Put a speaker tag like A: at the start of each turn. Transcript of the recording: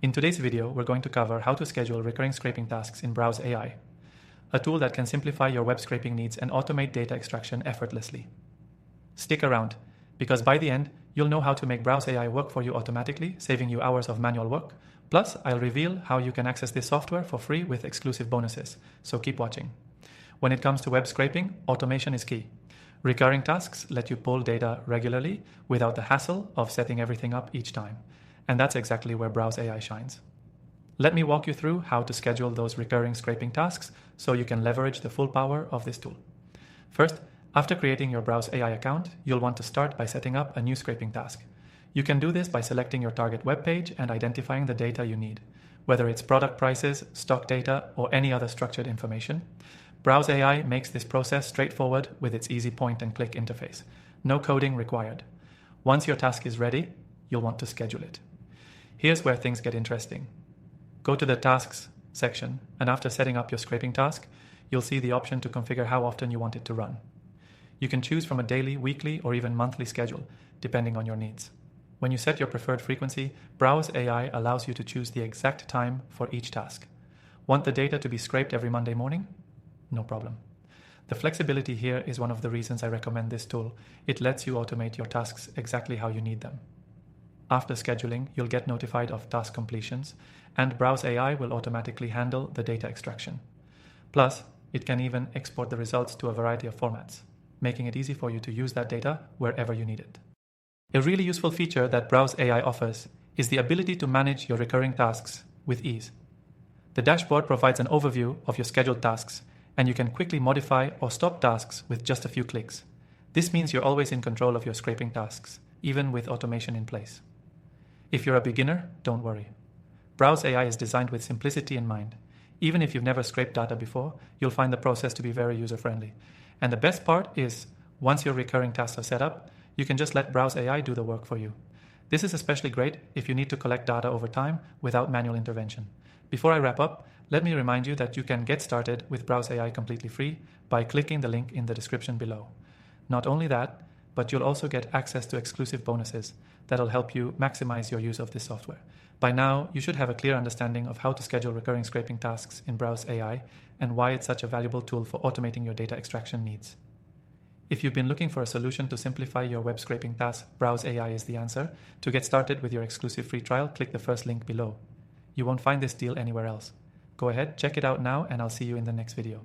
A: In today's video, we're going to cover how to schedule recurring scraping tasks in Browse AI, a tool that can simplify your web scraping needs and automate data extraction effortlessly. Stick around, because by the end, you'll know how to make Browse AI work for you automatically, saving you hours of manual work. Plus, I'll reveal how you can access this software for free with exclusive bonuses, so keep watching. When it comes to web scraping, automation is key. Recurring tasks let you pull data regularly without the hassle of setting everything up each time. And that's exactly where Browse AI shines. Let me walk you through how to schedule those recurring scraping tasks so you can leverage the full power of this tool. First, after creating your Browse AI account, you'll want to start by setting up a new scraping task. You can do this by selecting your target web page and identifying the data you need, whether it's product prices, stock data, or any other structured information. Browse AI makes this process straightforward with its easy point-and-click interface. No coding required. Once your task is ready, you'll want to schedule it. Here's where things get interesting. Go to the Tasks section, and after setting up your scraping task, you'll see the option to configure how often you want it to run. You can choose from a daily, weekly, or even monthly schedule, depending on your needs. When you set your preferred frequency, Browse AI allows you to choose the exact time for each task. Want the data to be scraped every Monday morning? No problem. The flexibility here is one of the reasons I recommend this tool. It lets you automate your tasks exactly how you need them. After scheduling, you'll get notified of task completions, and Browse AI will automatically handle the data extraction. Plus, it can even export the results to a variety of formats, making it easy for you to use that data wherever you need it. A really useful feature that Browse AI offers is the ability to manage your recurring tasks with ease. The dashboard provides an overview of your scheduled tasks, and you can quickly modify or stop tasks with just a few clicks. This means you're always in control of your scraping tasks, even with automation in place. If you're a beginner, don't worry. Browse AI is designed with simplicity in mind. Even if you've never scraped data before, you'll find the process to be very user-friendly. And the best part is, once your recurring tasks are set up, you can just let Browse AI do the work for you. This is especially great if you need to collect data over time without manual intervention. Before I wrap up, let me remind you that you can get started with Browse AI completely free by clicking the link in the description below. Not only that, but you'll also get access to exclusive bonuses that'll help you maximize your use of this software. By now, you should have a clear understanding of how to schedule recurring scraping tasks in Browse AI and why it's such a valuable tool for automating your data extraction needs. If you've been looking for a solution to simplify your web scraping tasks, Browse AI is the answer. To get started with your exclusive free trial, click the first link below. You won't find this deal anywhere else. Go ahead, check it out now, and I'll see you in the next video.